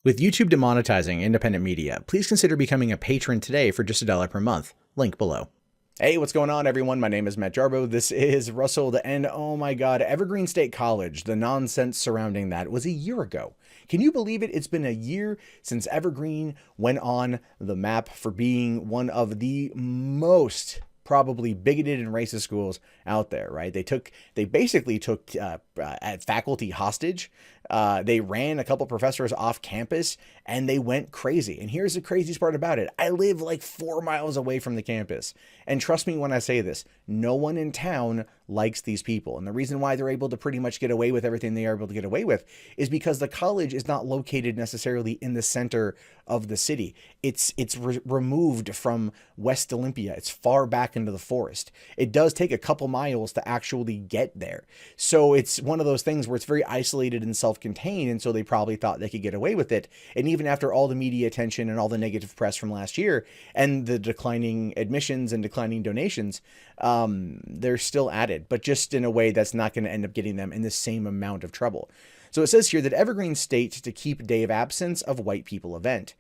With YouTube demonetizing independent media, please consider becoming a patron today for just $1 per month. Link below. Hey, what's going on, everyone? My name is Matt Jarbo. This is Russell, and oh my god, Evergreen State College, the nonsense surrounding that was a year ago. Can you believe it? It's been a year since Evergreen went on the map for being one of the most probably bigoted and racist schools out there, right? They basically took faculty hostage. They ran a couple professors off campus and they went crazy. And here's the craziest part about it. I live like 4 miles away from the campus. And trust me when I say this, no one in town likes these people. And the reason why they're able to pretty much get away with everything they are able to get away with is because the college is not located necessarily in the center of the city. It's removed from West Olympia. It's far back into the forest. It does take a couple miles to actually get there. So it's one of those things where it's very isolated and self-contained, and so they probably thought they could get away with it. And even after all the media attention and all the negative press from last year and the declining admissions and declining donations, they're still at it, but just in a way that's not going to end up getting them in the same amount of trouble. So it says here that Evergreen State to keep day of absence of white people event.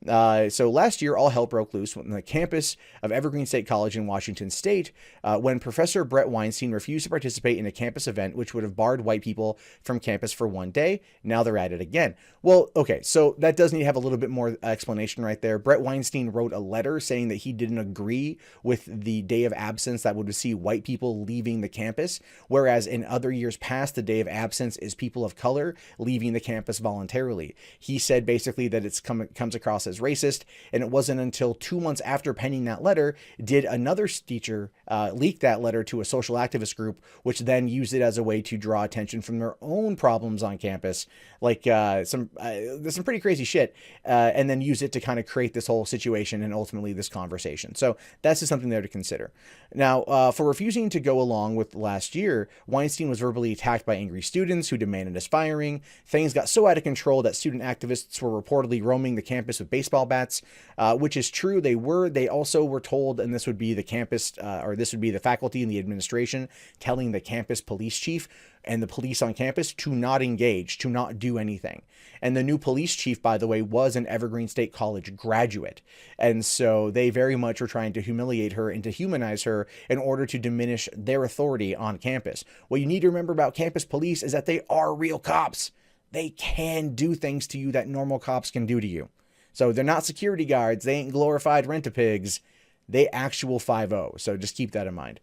So last year, all hell broke loose on the campus of Evergreen State College in Washington State when Professor Brett Weinstein refused to participate in a campus event which would have barred white people from campus for one day. Now they're at it again. Well, okay, so that does need to have a little bit more explanation right there. Brett Weinstein wrote a letter saying that he didn't agree with the day of absence that would see white people leaving the campus, whereas in other years past, the day of absence is people of color leaving the campus voluntarily. He said basically that it comes across as racist, and it wasn't until 2 months after penning that letter did another teacher leak that letter to a social activist group, which then used it as a way to draw attention from their own problems on campus, like there's some pretty crazy shit, and then use it to kind of create this whole situation and ultimately this conversation. So that's just something there to consider. Now, for refusing to go along with last year, Weinstein was verbally attacked by angry students who demanded his firing. Things got so out of control that student activists were reportedly roaming the campus with baseball bats, which is true. They also were told, and this would be the campus, or this would be the faculty and the administration telling the campus police chief and the police on campus to not engage, to not do anything. And the new police chief, by the way, was an Evergreen State College graduate. And so they very much were trying to humiliate her and to humanize her in order to diminish their authority on campus. What you need to remember about campus police is that they are real cops. They can do things to you that normal cops can do to you. So they're not security guards. They ain't glorified rent-a-pigs. They actual 5-0. So just keep that in mind.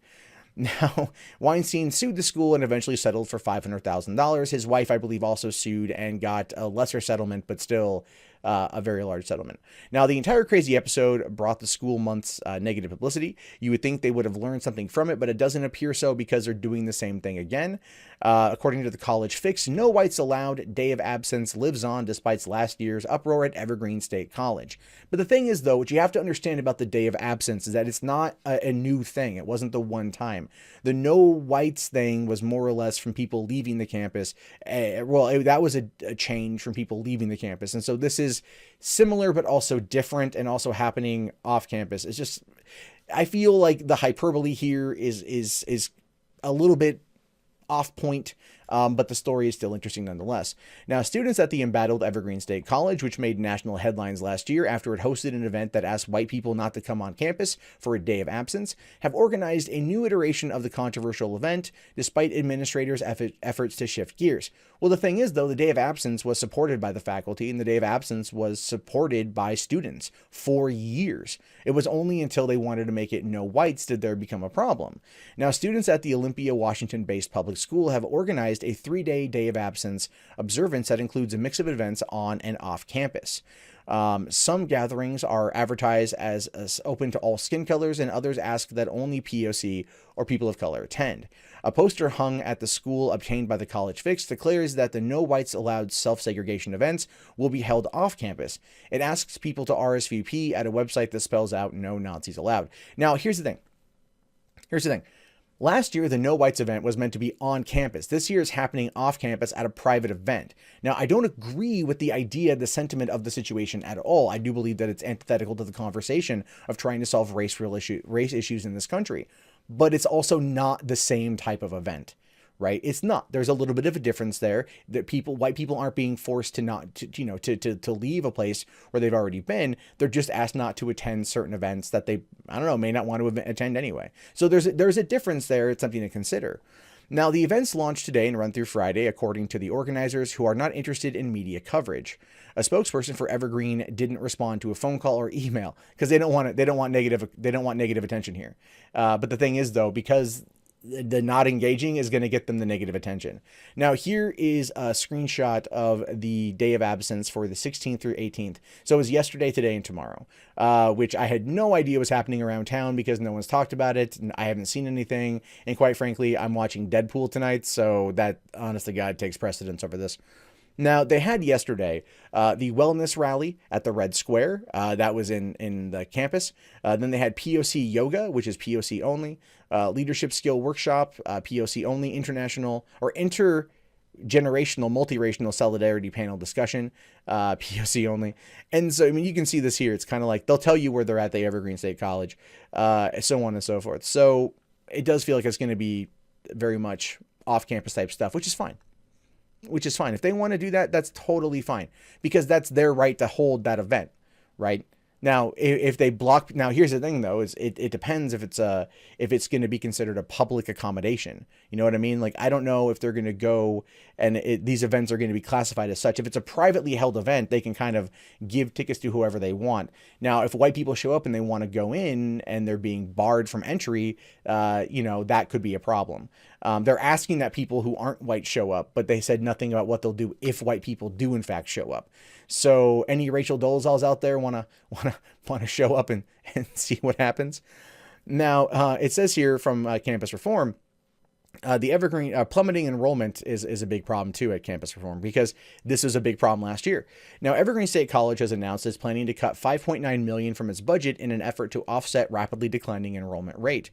Now, Weinstein sued the school and eventually settled for $500,000. His wife, I believe, also sued and got a lesser settlement, but still a very large settlement. Now, the entire crazy episode brought the school months negative publicity. You would think they would have learned something from it, but it doesn't appear so because they're doing the same thing again. According to the college fix, no whites allowed day of absence lives on despite last year's uproar at Evergreen State College. But the thing is, though, what you have to understand about the day of absence is that it's not a new thing. It wasn't the one time. The no whites thing was more or less from people leaving the campus. That was a change from people leaving the campus. And so this is similar, but also different and also happening off campus. It's just, I feel like the hyperbole here is a little bit off point, but the story is still interesting nonetheless. Now, students at the embattled Evergreen State College, which made national headlines last year after it hosted an event that asked white people not to come on campus for a day of absence, have organized a new iteration of the controversial event, despite administrators' efforts to shift gears. Well, the thing is, though, the day of absence was supported by the faculty, and the day of absence was supported by students for years. It was only until they wanted to make it no whites did there become a problem. Now, students at the OLYMPIA, Washington-based public school have organized a 3-day day of absence observance that includes a mix of events on and off campus. Some gatherings are advertised as open to all skin colors, and others ask that only POC or people of color attend. A poster hung at the school obtained by the college fix declares that the no whites allowed self-segregation events will be held off campus. It asks people to RSVP at a website that spells out no Nazis allowed. Now, here's the thing. Last year, the No Whites event was meant to be on campus. This year is happening off campus at a private event. Now, I don't agree with the idea, the sentiment of the situation at all. I do believe that it's antithetical to the conversation of trying to solve race issues in this country. But it's also not the same type of event, right? It's not. There's a little bit of a difference there that white people aren't being forced to not, to leave a place where they've already been. They're just asked not to attend certain events that they, I don't know, may not want to attend anyway. So there's a difference there. It's something to consider. Now, the events launch today and run through Friday, according to the organizers, who are not interested in media coverage. A spokesperson for Evergreen didn't respond to a phone call or email because they don't want negative attention here. But the thing is, though, because the not engaging is going to get them the negative attention. Now, here is a screenshot of the day of absence for the 16th through 18th. So it was yesterday, today, and tomorrow, which I had no idea was happening around town because no one's talked about it, and I haven't seen anything. And quite frankly, I'm watching Deadpool tonight, so that, honest to God, takes precedence over this. Now, they had yesterday the wellness rally at the Red Square. That was in the campus. Then they had POC Yoga, which is POC only. Leadership Skill Workshop, POC only. International or intergenerational multiracial solidarity panel discussion, POC only. And so, I mean, you can see this here. It's kind of like they'll tell you where they're at the Evergreen State College, so on and so forth. So it does feel like it's going to be very much off-campus type stuff, which is fine. If they want to do that, that's totally fine because that's their right to hold that event, right? Now, if they block, now here's the thing though, is it depends if it's going to be considered a public accommodation. You know what I mean? Like, I don't know if they're going to go and these events are going to be classified as such. If it's a privately held event, they can kind of give tickets to whoever they want. Now, if white people show up and they want to go in and they're being barred from entry, that could be a problem. They're asking that people who aren't white show up, but they said nothing about what they'll do if white people do in fact show up. So any Rachel Dolezals out there want to show up and see what happens. Now, it says here from Campus Reform, the Evergreen plummeting enrollment is a big problem too at Campus Reform because this was a big problem last year. Now, Evergreen State College has announced it's planning to cut $5.9 million from its budget in an effort to offset rapidly declining enrollment rate.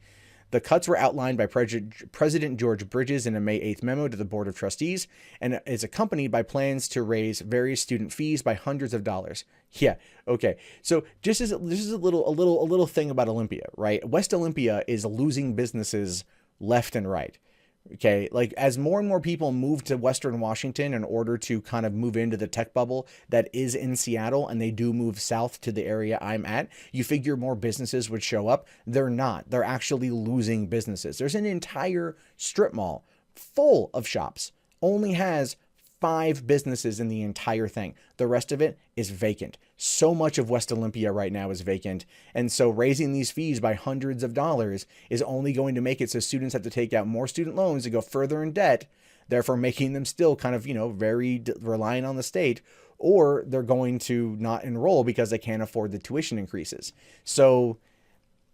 The cuts were outlined by President George Bridges in a May 8th memo to the Board of Trustees, and is accompanied by plans to raise various student fees by hundreds of dollars. Yeah, okay. So this is a little thing about Olympia, right? West Olympia is losing businesses left and right. Okay, like as more and more people move to Western Washington in order to kind of move into the tech bubble that is in Seattle, and they do move south to the area I'm at, you figure more businesses would show up. They're not. They're actually losing businesses. There's an entire strip mall full of shops, only has 5 businesses in the entire thing. The rest of it is vacant. So much of West Olympia right now is vacant. And so raising these fees by hundreds of dollars is only going to make it so students have to take out more student loans to go further in debt, therefore making them still kind of, very reliant on the state, or they're going to not enroll because they can't afford the tuition increases. So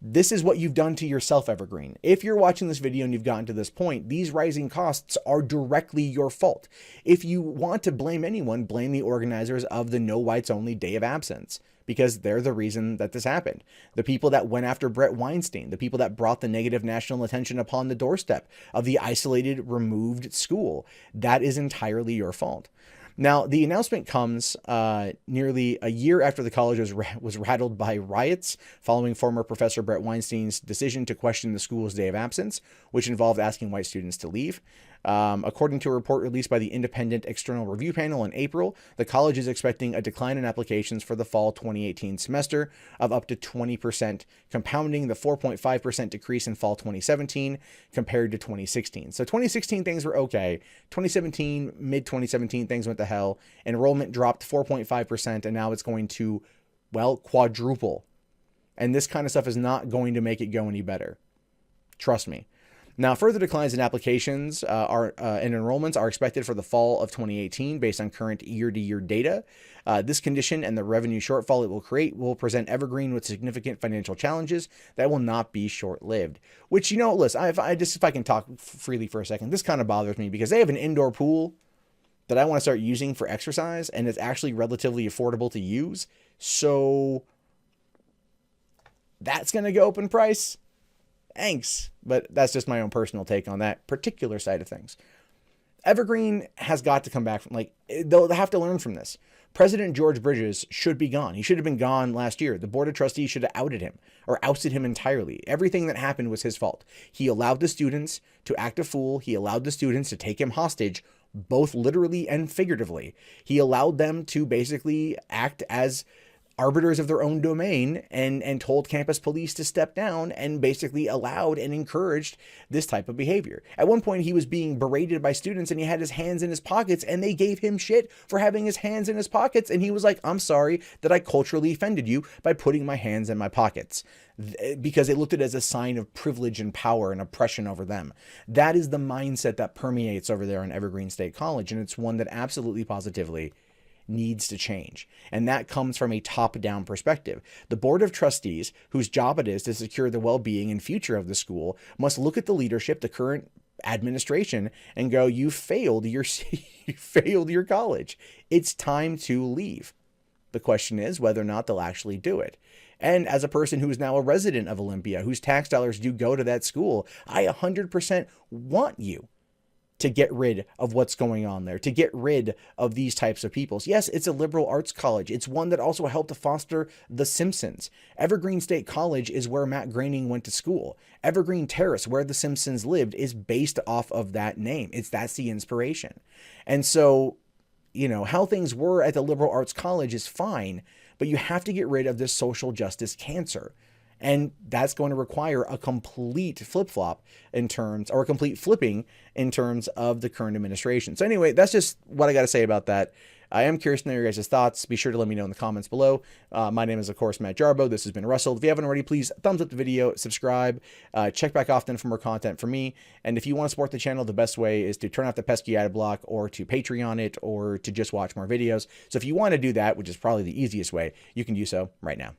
this is what you've done to yourself, Evergreen. If you're watching this video and you've gotten to this point, these rising costs are directly your fault. If you want to blame anyone, blame the organizers of the No Whites Only Day of Absence, because they're the reason that this happened. The people that went after Brett Weinstein, the people that brought the negative national attention upon the doorstep of the isolated, removed school, that is entirely your fault. Now, the announcement comes nearly a year after the college was rattled by riots following former Professor Brett Weinstein's decision to question the school's day of absence, which involved asking white students to leave. According to a report released by the Independent External Review Panel in April, the college is expecting a decline in applications for the fall 2018 semester of up to 20%, compounding the 4.5% decrease in fall 2017 compared to 2016. So 2016 things were okay. 2017, mid-2017, things went to hell. Enrollment dropped 4.5%, and now it's going to, quadruple. And this kind of stuff is not going to make it go any better. Trust me. Now, further declines in applications and enrollments are expected for the fall of 2018 based on current year-to-year data. This condition and the revenue shortfall it will create will present Evergreen with significant financial challenges that will not be short-lived. Which, listen, if I can talk freely for a second, this kind of bothers me because they have an indoor pool that I want to start using for exercise, and it's actually relatively affordable to use. So that's going to go up in price. Thanks. But that's just my own personal take on that particular side of things. Evergreen has got to come back from, they'll have to learn from this. President George Bridges should be gone. He should have been gone last year. The Board of Trustees should have outed him or ousted him entirely. Everything that happened was his fault. He allowed the students to act a fool. He allowed the students to take him hostage, both literally and figuratively. He allowed them to basically act as arbiters of their own domain and told campus police to step down and basically allowed and encouraged this type of behavior. At one point, he was being berated by students and he had his hands in his pockets and they gave him shit for having his hands in his pockets. And he was like, I'm sorry that I culturally offended you by putting my hands in my pockets, because they looked at it as a sign of privilege and power and oppression over them. That is the mindset that permeates over there in Evergreen State College. And it's one that absolutely positively needs to change. And that comes from a top-down perspective. The Board of Trustees, whose job it is to secure the well-being and future of the school, must look at the leadership, the current administration, and go, you failed your college. It's time to leave. The question is whether or not they'll actually do it. And as a person who is now a resident of Olympia, whose tax dollars do go to that school, I 100% want you to get rid of what's going on there, to get rid of these types of people. Yes, it's a liberal arts college. It's one that also helped to foster The Simpsons. Evergreen State College is where Matt Groening went to school. Evergreen Terrace, where The Simpsons lived, is based off of that name. That's the inspiration. And so, how things were at the liberal arts college is fine, but you have to get rid of this social justice cancer. And that's going to require a complete flip-flop or a complete flipping in terms of the current administration. So anyway, that's just what I got to say about that. I am curious to know your guys' thoughts. Be sure to let me know in the comments below. My name is, of course, Matt Jarbo. This has been Russell. If you haven't already, please thumbs up the video, subscribe, check back often for more content from me. And if you want to support the channel, the best way is to turn off the pesky ad block or to Patreon it or to just watch more videos. So if you want to do that, which is probably the easiest way, you can do so right now.